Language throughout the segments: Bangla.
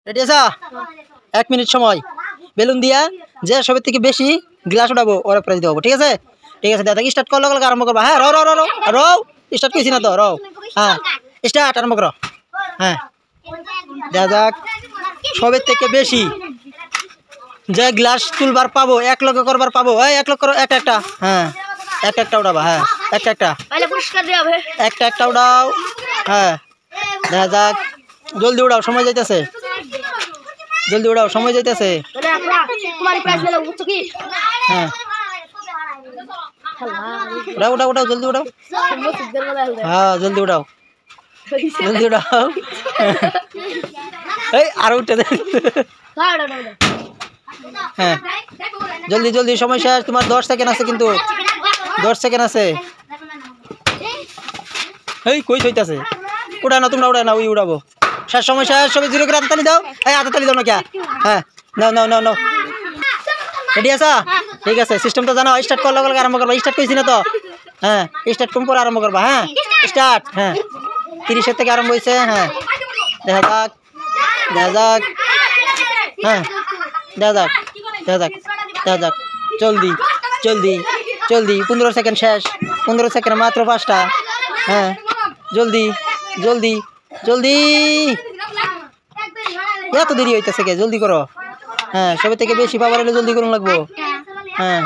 রেডি আছা? 1 মিনিট সময়। বেলুন দিয়া যে সবের থেকে বেশি গ্লাস উঠাবো ওরা প্রাইজ দেবো, ঠিক আছে? ঠিক আছে, দাদা স্টার্ট করলে আরম্ভ করবা। হ্যাঁ, রও রও রও রও স্টার্ট করছি না তো, রও। হ্যাঁ, স্টার্ট আরম্ভ করো। হ্যাঁ, দেখা যাক সবের থেকে বেশি যে গ্লাস তুলবার পাবো, 1 লক্ষ করবার পাবো। এই 1 লক্ষ করো, একটা একটা। হ্যাঁ, একটা একটা উঠাবা। হ্যাঁ, একটা একটা একটা একটা উঠাও। হ্যাঁ, দেখা যাক, জলদি উঠাও, সময় যাইতেছে। জলদি উঠাও, সময় যাইতেছে। হ্যাঁ, উঠাও উঠাও উঠাও, জলদি উঠাও। হ্যাঁ, জলদি উঠাও, জলদি উঠাও। এই আরো উঠে দে। হ্যাঁ, জলদি জলদি, সময় শেষ। তোমার 10 সেকেন্ড আছে, কিন্তু 10 সেকেন্ড আছে। এই কই হইতাছে? উঠা না, তোমরা উঠা না, ওই উঠাবো। শেষ, সময় শেষ। সবাই জিরো করে হাততালি দাও। এই হাততালি দাও না কে? হ্যাঁ, নাও নাও নাও নাও। রেডি আছা? ঠিক আছে, সিস্টেমটা জানো। স্টার্ট করলে আরম্ভ করবা। স্টার্ট কইছি না তো? হ্যাঁ, স্টার্ট কম করে আরম্ভ করবা। হ্যাঁ, স্টার্ট। হ্যাঁ, 30 থেকে আরম্ভ হয়েছে। হ্যাঁ, দেখা যাক, দেখা যাক। হ্যাঁ, দেখা যাক, দেখা যাক, দেখা যাক। জলদি জলদি জলদি, 15 সেকেন্ড শেষ। 15 সেকেন্ড, মাত্র 5টা। হ্যাঁ, জলদি জলদি জলদি। এত দেরি হইতেছে কে? জলদি করো। হ্যাঁ, সবে থেকে বেশি পাবার হলে জলদি করুন লাগবো। হ্যাঁ,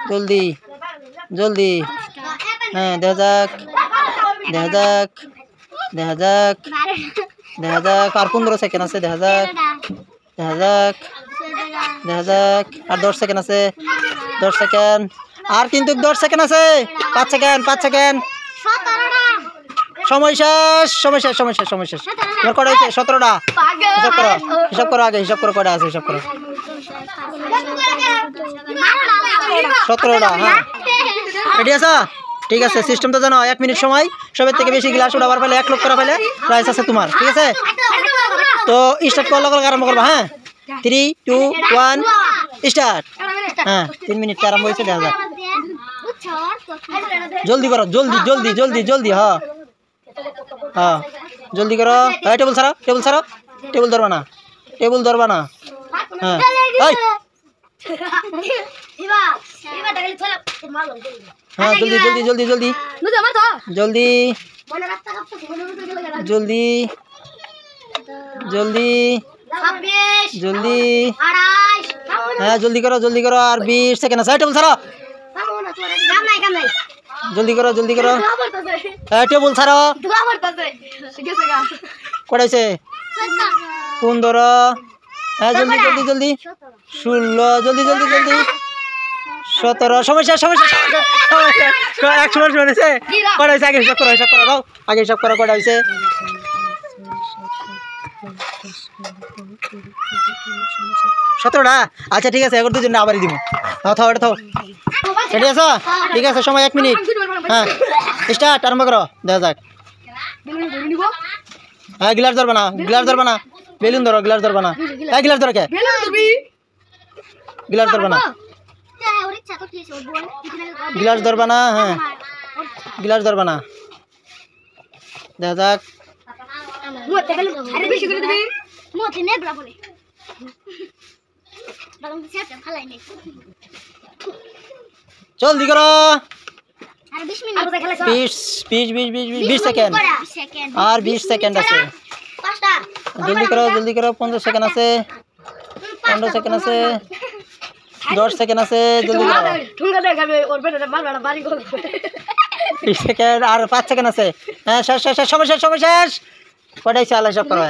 জলদি জলদি। হ্যাঁ, দেখা যাক, দেখা যাক, দেখা যাক, দেখা যাক। আর 15 সেকেন্ড আছে। দেখা যাক, দেখা যাক, দেখা যাক। আর 10 সেকেন্ড আছে। 10 সেকেন্ড। আর কিন্তু 10 সেকেন্ড আছে। 5 সেকেন্ড, 5 সেকেন্ড। সময় শেষ, সময় শেষ, সময় শেষ, সময় শেষ। তোমার কটা হয়েছে? 17টা। হিসাব করো, হিসাব করো, আগে হিসাব করো কটা আছে, হিসাব করো। 17টা। হ্যাঁ, রেডি আছা? ঠিক আছে, সিস্টেম তো জানো। 1 মিনিট সময়। সবের থেকে বেশি গ্লাস উঠাবার পেলে, 1 লক্ষ করা পেলে প্রাইস আছে তোমার, ঠিক আছে? তো স্টার্ট করলে আরম্ভ করবা। হ্যাঁ, 3, 2, 1 স্টার্ট। হ্যাঁ, 3 মিনিট আরম্ভ হয়েছে। দেখা যাক, জলদি করো, জলদি জলদি জলদি জলদি। হ্যাঁ হ্যাঁ, জলদি করো। এই টেবিল ছাড়ো, টেবিল ছাড়ো, টেবিল ধরবা না, টেবিল ধরবা না। হ্যাঁ, এই হ্যাঁ, জলদি জলদি জলদি জলদি জলদি জলদি জলদি জলদি। হ্যাঁ, জলদি করো, জলদি করো। আর 20 সেকেন্ড আছে। টেবিল ছাড়ো, জলদি করো, জলদি করো। হ্যাঁ, টেবিল ছাড়ো। কটাইছে? 15। হ্যাঁ, জলদি জলদি জলদি। 16, জলদি জলদি জলদি। 17। সময় শেষ, সময় শেষ। 100 হয়েছে। কটা হয়েছে? আগে হিসাব করো, হিসাব করো, দাও আগে হিসাব করো। কটা হয়েছে? 17টা। আচ্ছা, ঠিক আছে, এখন দুজন আবারই দিব। থাও, এটা থাও। রেডি আছো? ঠিক আছে, সময় 1 মিনিট। হ্যাঁ, স্টার্ট আরম্ভ করো। দেখা যাক। হ্যাঁ, গ্লাস ধরবা না, গ্লাস ধরবা না। বেলুন ধরো, গ্লাস ধরবা না। হ্যাঁ, গ্লাস ধরো কে? গ্লাস ধরবা না, গ্লাস ধরবা না। হ্যাঁ, গ্লাস ধরবা না। দেখা যাক। জলদি করো। 20 সেকেন্ড। আর 20 সেকেন্ড আছে। জলদি করো, জলদি করো। 15 সেকেন্ড আছে। 15 সেকেন্ড আছে। 10 সেকেন্ড আছে। জলদি করো। 20 সেকেন্ড। আর 5 সেকেন্ড আছে। হ্যাঁ, শেষ শেষ শেষ, সময় শেষ, সময় শেষ। কটাই চাল হিসাব করো।